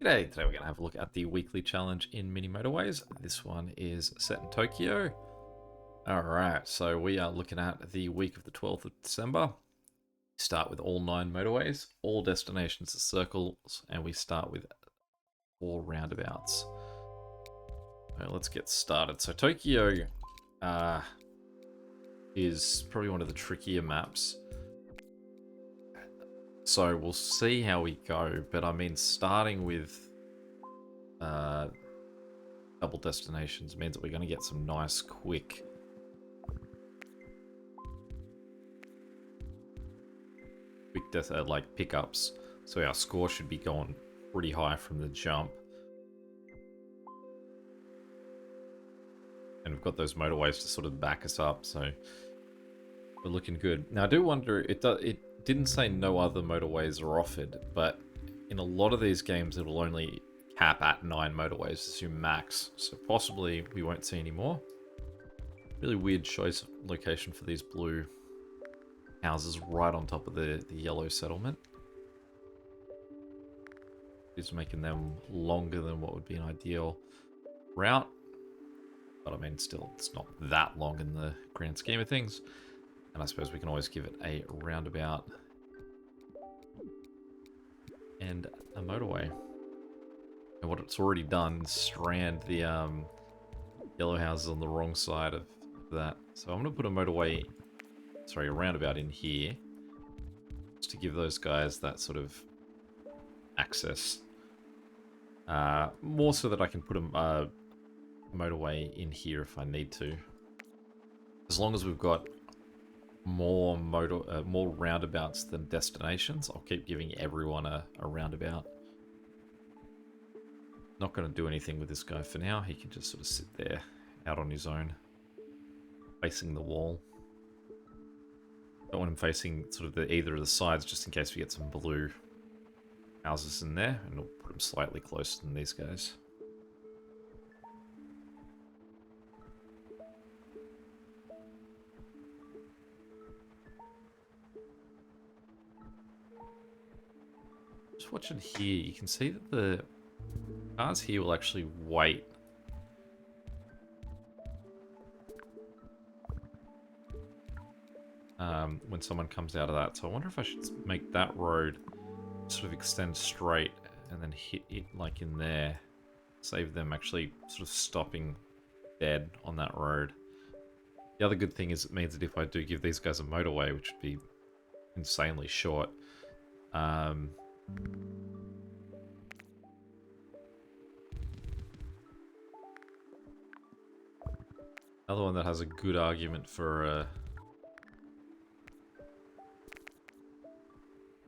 Today we're going to have a look at the weekly challenge in mini motorways. This one is set in Tokyo. Alright, so we are looking at the week of the 12th of December. Start with all 9 motorways, all destinations are circles, and we start with 4 roundabouts. Alright, let's get started. So Tokyo is probably one of the trickier maps. So we'll see how we go, but I mean starting with double destinations means that we're going to get some nice quick like pickups, so our score should be going pretty high from the jump. And we've got those motorways to sort of back us up, so we're looking good. Now I do wonder, it didn't say no other motorways are offered, but in a lot of these games it will only cap at 9 motorways, assume max, so possibly we won't see any more. Really weird choice of location for these blue houses right on top of the yellow settlement. It's making them longer than what would be an ideal route. But I mean, still, it's not that long in the grand scheme of things. And I suppose we can always give it a roundabout and a motorway. And what it's already done is strand the yellow houses on the wrong side of that. So I'm going to put a motorway, sorry, a roundabout in here, just to give those guys that sort of access. More so that I can put a motorway in here if I need to. As long as we've got more roundabouts than destinations, I'll keep giving everyone a roundabout. Not going to do anything with this guy for now. He can just sort of sit there out on his own, facing the wall. Don't want him facing sort of either of the sides, just in case we get some blue houses in there, and we'll put him slightly closer than these guys. Just watching here, you can see that the cars here will actually wait. When someone comes out of that. So I wonder if I should make that road sort of extend straight and then hit it like in there. Save them actually sort of stopping dead on that road. The other good thing is it means that if I do give these guys a motorway, which would be insanely short, another one that has a good argument for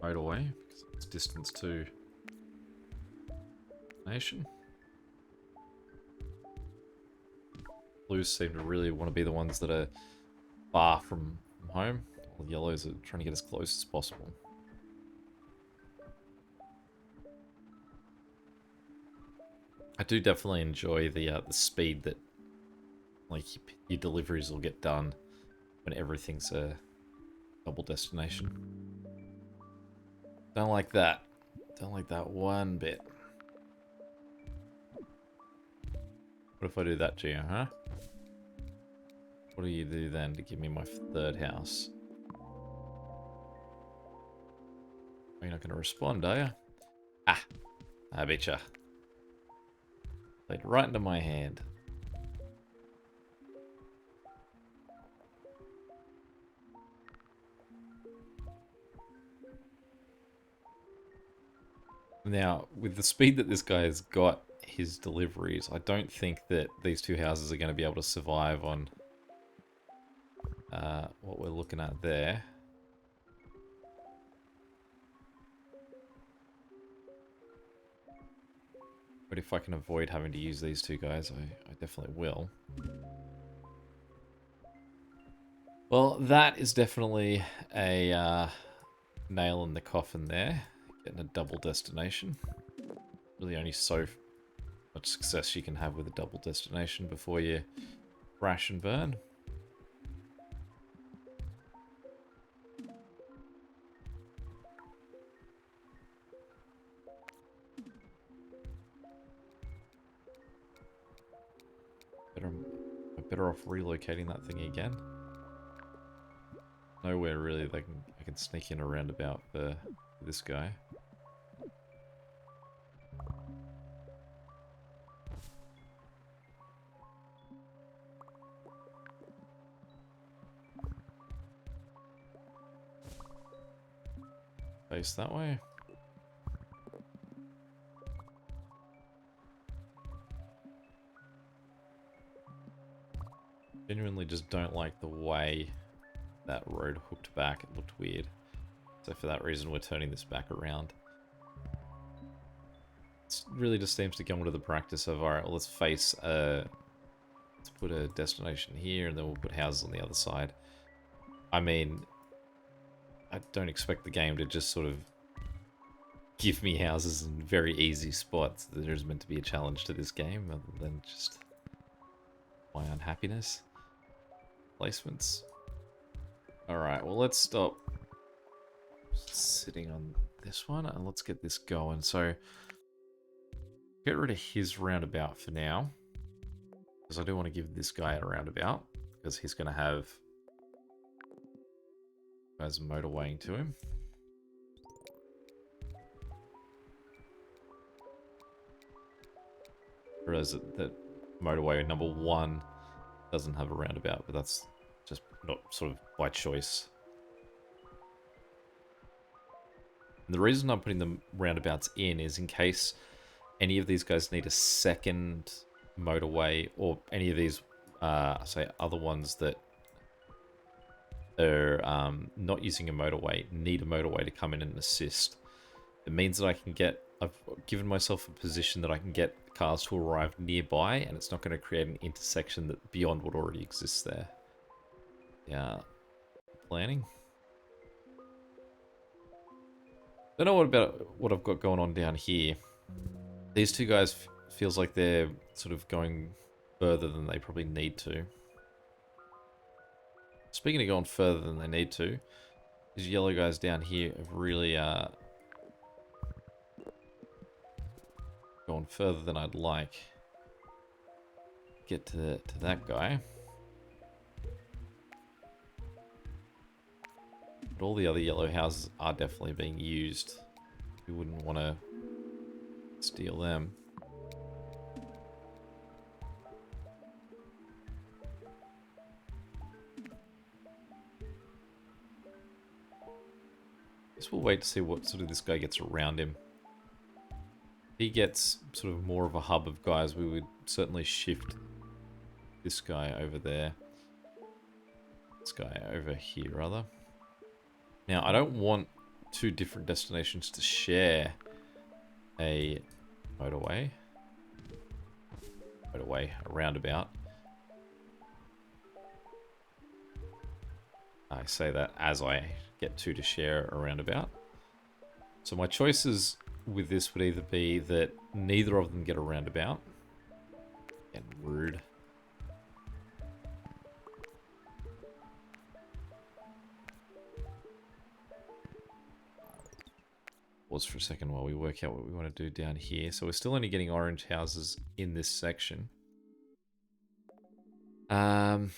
motorway, because it's distance to nation. Blues seem to really want to be the ones that are far from home, while the yellows are trying to get as close as possible. I do definitely enjoy the speed that like your deliveries will get done when everything's a double destination. Don't like that. Don't like that one bit. What if I do that to you, huh? What do you do then to give me my 3rd house? You're not going to respond, are you? Ah, I betcha. Played right into my hand. Now, with the speed that this guy has got his deliveries, I don't think that these 2 houses are going to be able to survive on what we're looking at there. But if I can avoid having to use these 2 guys, I definitely will. Well, that is definitely a nail in the coffin there. Getting a double destination. Really only so much success you can have with a double destination before you crash and burn. I'm better off relocating that thing again. Nowhere really I can sneak in a roundabout for this guy. Face that way. Genuinely just don't like the way that road hooked back. It looked weird. So for that reason, we're turning this back around. It really just seems to come into the practice of, alright, well, let's put a destination here, and then we'll put houses on the other side. I mean, I don't expect the game to just sort of give me houses in very easy spots. There's meant to be a challenge to this game, other than just my unhappiness. Placements. Alright, well, let's stop sitting on this one, and let's get this going. So, get rid of his roundabout for now, because I do want to give this guy a roundabout, because he's going to have guys motorwaying to him. Whereas that motorway number 1 doesn't have a roundabout, but that's just not sort of by choice. And the reason I'm putting the roundabouts in is in case any of these guys need a second motorway, or any of these, say, other ones that are not using a motorway need a motorway to come in and assist. It means that I've given myself a position that I can get cars to arrive nearby, and it's not going to create an intersection that beyond what already exists there. Yeah, planning. Don't know what I've got going on down here. These two guys feels like they're sort of going further than they probably need to. Speaking of going further than they need to, these yellow guys down here have really gone further than I'd like. Get to that guy. But all the other yellow houses are definitely being used. We wouldn't want to steal them. Guess we'll wait to see what sort of this guy gets around him. If he gets sort of more of a hub of guys, we would certainly shift this guy over there. This guy over here, rather. Now, I don't want two different destinations to share a motorway. A roundabout. I say that as I get two to share a roundabout. So my choices with this would either be that neither of them get a roundabout. And rude. Pause for a second while we work out what we want to do down here. So we're still only getting orange houses in this section. Oh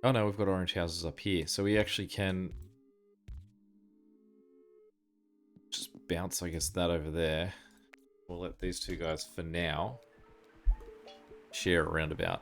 no, we've got orange houses up here. So we actually can just bounce, I guess, that over there. We'll let these two guys, for now, share a roundabout.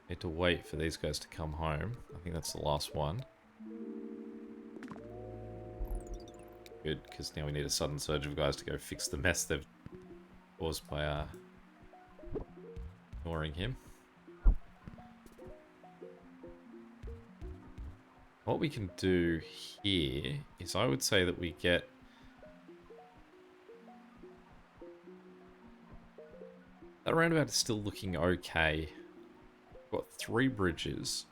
Need to wait for these guys to come home. I think that's the last one. Good, because now we need a sudden surge of guys to go fix the mess they've caused by ignoring him. What we can do here is, I would say that we get that roundabout is still looking okay. We've got 3 bridges.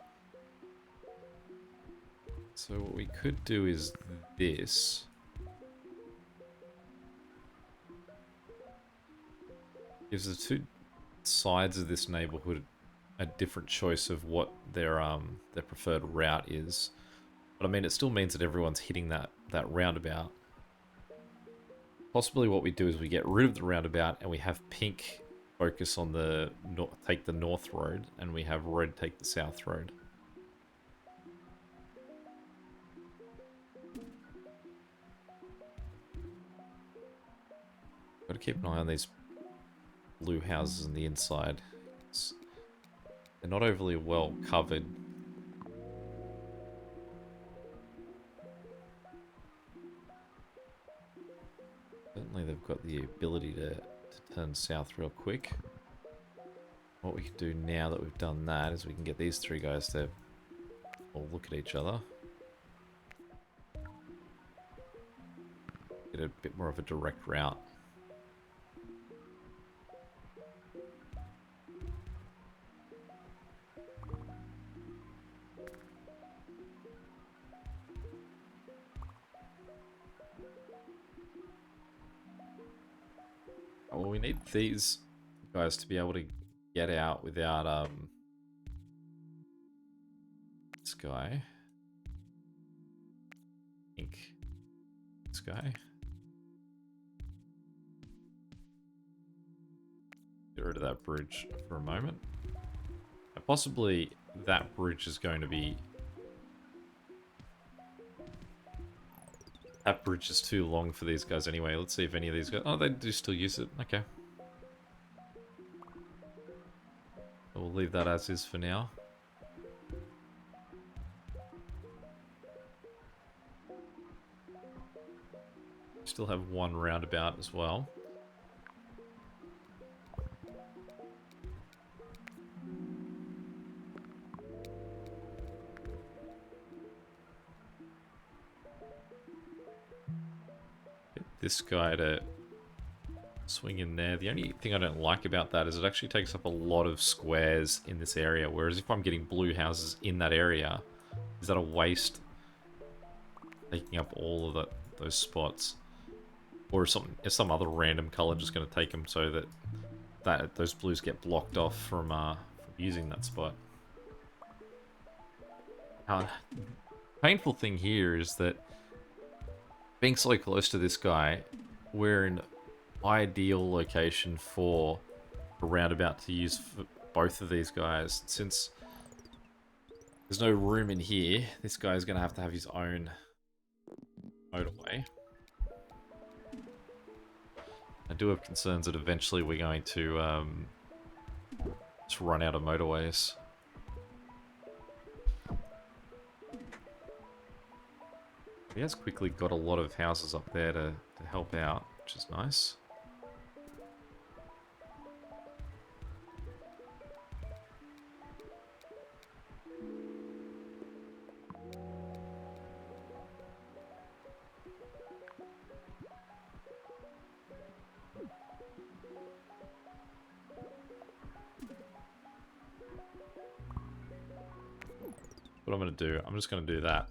So what we could do is this. Gives the two sides of this neighborhood a different choice of what their preferred route is. But I mean, it still means that everyone's hitting that roundabout. Possibly what we do is we get rid of the roundabout and we have pink focus on the take the north road, and we have red take the south road. Got to keep an eye on these blue houses on the inside. They're not overly well covered. Certainly they've got the ability to turn south real quick. What we can do now that we've done that is we can get these three guys to all look at each other. Get a bit more of a direct route. Well, we need these guys to be able to get out without this guy. I think this guy. Get rid of that bridge for a moment. And possibly that bridge is going to be... That bridge is too long for these guys anyway. Let's see if any of these guys... Oh, they do still use it. Okay. We'll leave that as is for now. Still have one roundabout as well. Get this guy to swing in there. The only thing I don't like about that is it actually takes up a lot of squares in this area, whereas if I'm getting blue houses in that area, is that a waste? Taking up all of those spots. Or is some other random color just going to take them so that those blues get blocked off from using that spot? Painful thing here is that being so close to this guy, we're in ideal location for a roundabout to use for both of these guys. Since there's no room in here, this guy is going to have his own motorway. I do have concerns that eventually we're going to just run out of motorways. He has quickly got a lot of houses up there to help out, which is nice. What I'm going to do, I'm just going to do that.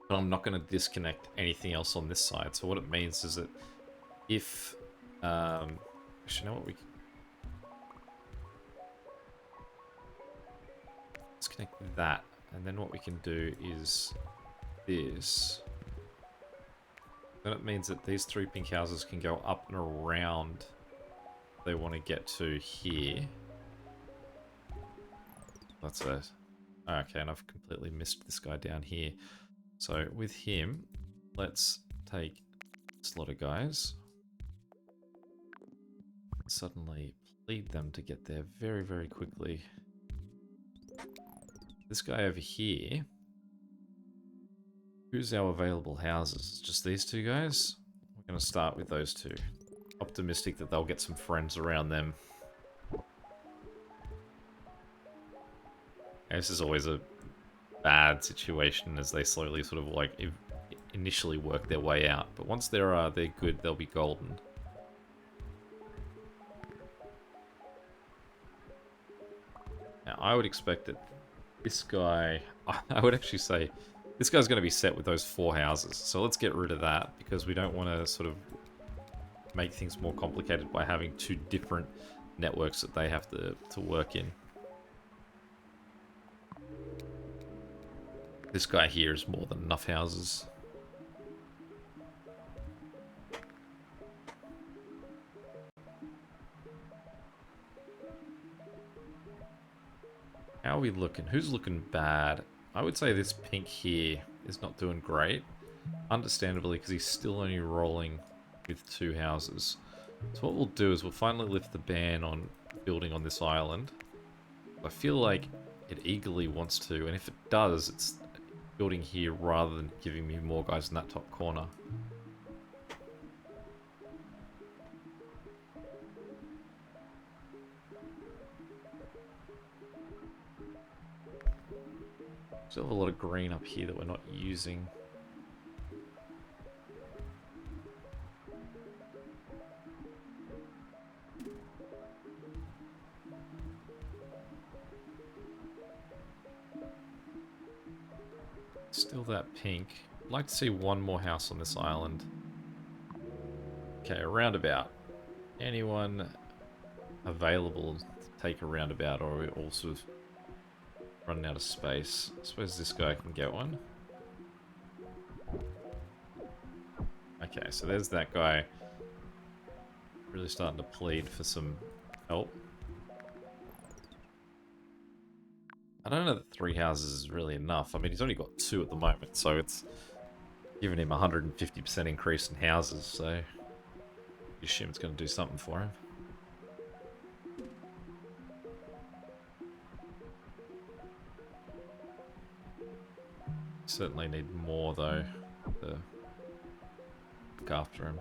But I'm not going to disconnect anything else on this side. So what it means is that if... actually, you know what we can... Disconnect that. And then what we can do is this. Then it means that these three pink houses can go up and around if they want to get to here. That's it. Okay, and I've completely missed this guy down here. So with him, let's take this lot of guys. Suddenly lead them to get there very, very quickly. This guy over here. Who's our available houses? Just these two guys? We're going to start with those two. Optimistic that they'll get some friends around them. This is always a bad situation as they slowly sort of like initially work their way out. But once they're good, they'll be golden. Now, I would expect that this guy... I would actually say this guy's going to be set with those 4 houses. So let's get rid of that because we don't want to sort of make things more complicated by having 2 different networks that they have to work in. This guy here is more than enough houses. we looking? Who's looking bad? I would say this pink here is not doing great. Understandably, because he's still only rolling with 2 houses. So what we'll do is we'll finally lift the ban on building on this island. I feel like it eagerly wants to, and if it does, it's building here rather than giving me more guys in that top corner. Still have a lot of green up here that we're not using. Still that pink. I'd like to see one more house on this island. Okay, a roundabout. Anyone available to take a roundabout, or are we all sort of running out of space? I suppose this guy can get one. Okay, so there's that guy. Really starting to plead for some help. I don't know that 3 houses is really enough. I mean, he's only got 2 at the moment, so it's giving him 150% increase in houses, so I assume it's going to do something for him. Certainly need more, though, to look after him.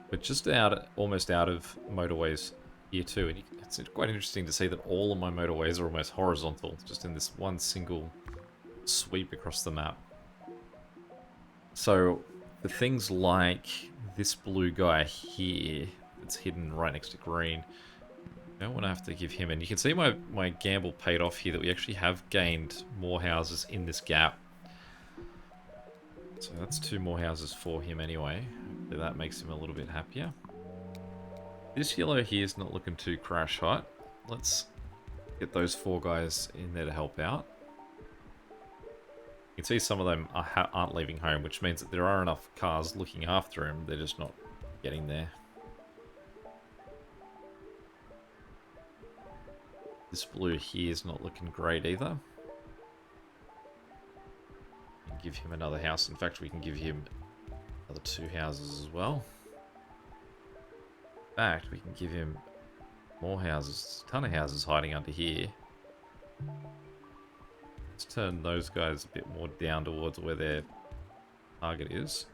But just almost out of motorways here too, and it's quite interesting to see that all of my motorways are almost horizontal, just in this one single sweep across the map. So the things like this blue guy here that's hidden right next to green, I don't want to have to give him, and you can see my gamble paid off here, that we actually have gained more houses in this gap. So that's 2 more houses for him anyway. Hopefully that makes him a little bit happier. This yellow here is not looking too crash hot. Let's get those 4 guys in there to help out. You can see some of them aren't leaving home, which means that there are enough cars looking after him. They're just not getting there. This blue here is not looking great either. Give him another house. In fact, we can give him another 2 houses as well. In fact, we can give him more houses. A ton of houses hiding under here. Let's turn those guys a bit more down towards where their target is.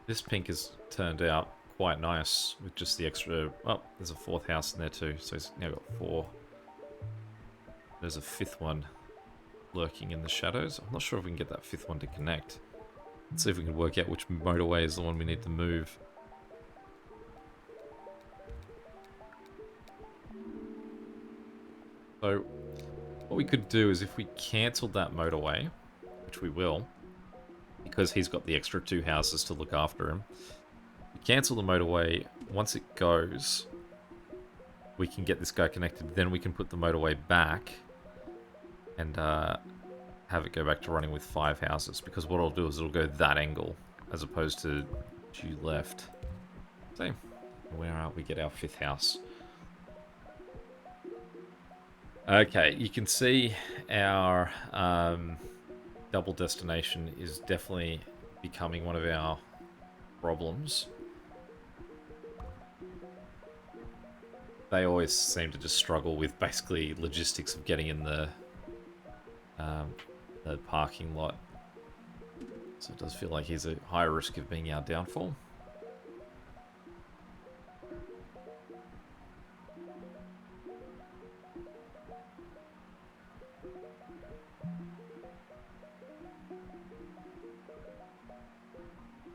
This pink has turned out quite nice with just the extra... Oh, there's a 4th house in there too, so he's now got 4. There's a 5th one lurking in the shadows. I'm not sure if we can get that 5th one to connect. Let's see if we can work out which motorway is the one we need to move. So, what we could do is if we cancelled that motorway, which we will, because he's got the extra 2 houses to look after him, we cancel the motorway. Once it goes, we can get this guy connected, then we can put the motorway back and have it go back to running with 5 houses, because what I'll do is it'll go that angle as opposed to due left. So, where are we? Get our 5th house. Okay, you can see our double destination is definitely becoming one of our problems. They always seem to just struggle with basically logistics of getting in the parking lot. So it does feel like he's a high risk of being our downfall.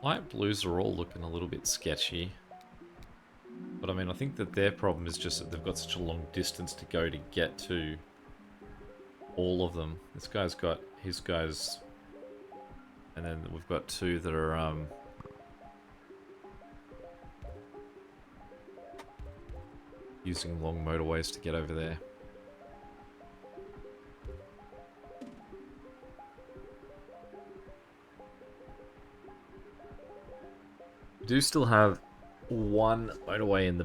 Light blues are all looking a little bit sketchy. But I mean, I think that their problem is just that they've got such a long distance to go to get to all of them. This guy's got his guys, and then we've got 2 that are using long motorways to get over there. do still have one motorway in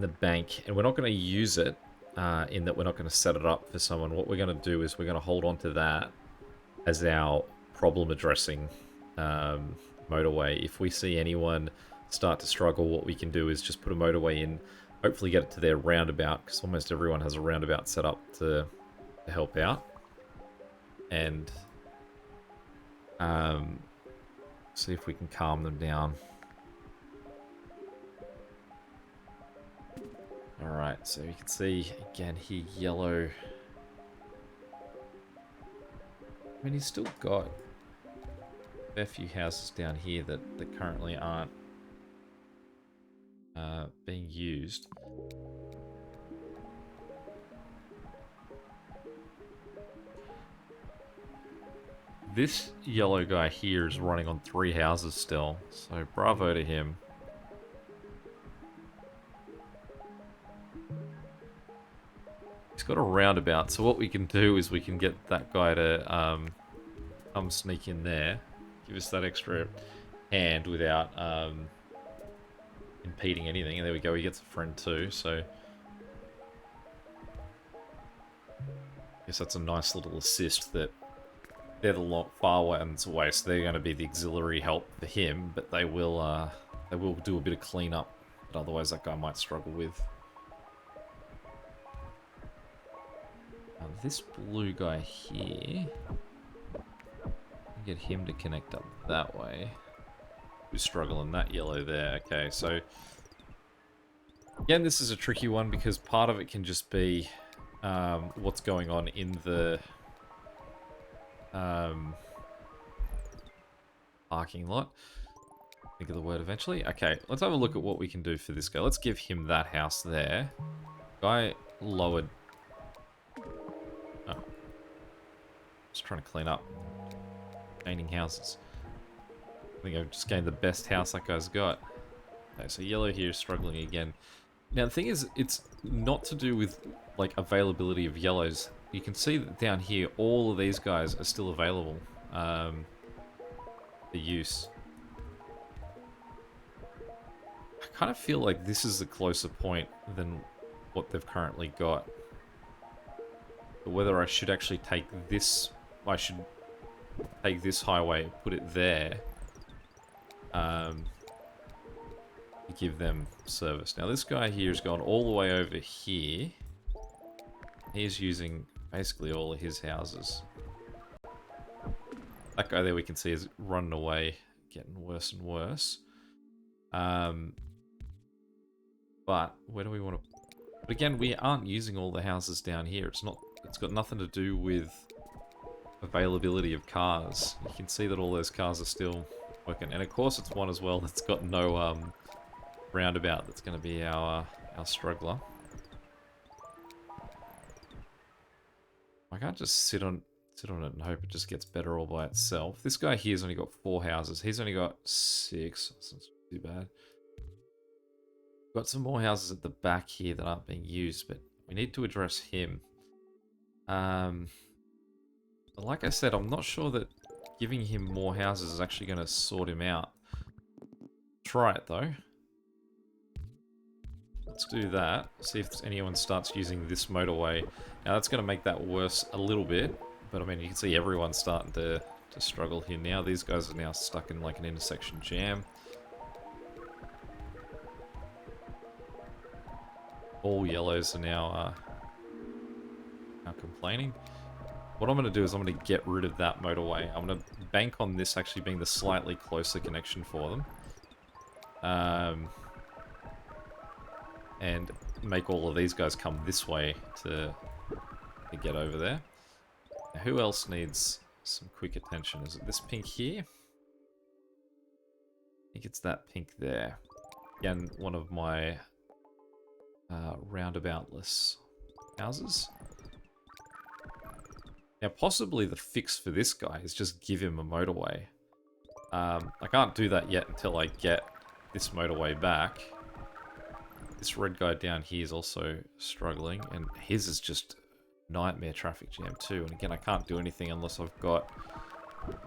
the bank, and we're not going to use it in that we're not going to set it up for someone. What we're going to do is we're going to hold on to that as our problem addressing motorway. If we see anyone start to struggle, what we can do is just put a motorway in, hopefully get it to their roundabout, because almost everyone has a roundabout set up to help out. And see if we can calm them down. Alright, so you can see again here, yellow. I mean, he's still got a fair few houses down here that currently aren't being used. This yellow guy here is running on 3 houses still, so bravo to him. He's got a roundabout, so what we can do is we can get that guy to come sneak in there, give us that extra hand without impeding anything, and there we go, he gets a friend too, so I guess that's a nice little assist that they're the far ones away, so they're going to be the auxiliary help for him, but they will do a bit of cleanup that otherwise that guy might struggle with. This blue guy here, get him to connect up that way. Who's struggling? That yellow there. Okay, so again, this is a tricky one because part of it can just be what's going on in the parking lot. Think of the word eventually. Okay, let's have a look at what we can do for this guy. Let's give him that house there. Guy lowered. Oh. Just trying to clean up. Painting houses. I think I've just gained the best house that guy's got. Okay, so yellow here is struggling again. Now the thing is, it's not to do with like availability of yellows. You can see that down here, all of these guys are still available for use. I kind of feel like this is the closer point than what they've currently got. But whether I should actually take this, I should take this highway, put it there, to give them service. Now this guy here has gone all the way over here. He's using basically all of his houses. That guy there we can see is running away, getting worse and worse. But where do we want to... But again, we aren't using all the houses down here. It's got nothing to do with availability of cars. You can see that all those cars are still working. And of course it's one as well that's got no roundabout that's going to be our struggler. I can't just sit on it and hope it just gets better all by itself. This guy here's only got 4 houses. He's only got 6. That's not too bad. Got some more houses at the back here that aren't being used, but we need to address him. But like I said, I'm not sure that giving him more houses is actually going to sort him out. Try it though. Let's do that. See if anyone starts using this motorway. Now that's going to make that worse a little bit, but I mean you can see everyone's starting to struggle here now. These guys are now stuck in like an intersection jam. All yellows are now complaining. What I'm going to do is I'm going to get rid of that motorway. I'm going to bank on this actually being the slightly closer connection for them. And make all of these guys come this way to get over there. Now, who else needs some quick attention? Is it this pink here? I think it's that pink there. Again, one of my roundaboutless houses. Now, possibly the fix for this guy is just give him a motorway. I can't do that yet until I get this motorway back. This red guy down here is also struggling, and his is just nightmare traffic jam too. And again, I can't do anything unless I've got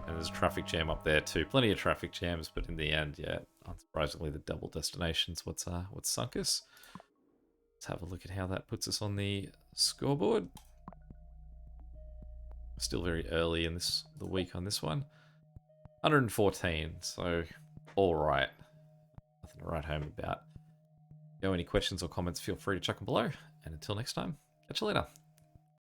And there's a traffic jam up there too. Plenty of traffic jams, but in the end, yeah, unsurprisingly, the double destination's what's sunk us. Let's have a look at how that puts us on the scoreboard. Still very early in the week on this one. 114, so all right. Nothing to write home about. If you have any questions or comments, feel free to chuck them below. And until next time, catch you later.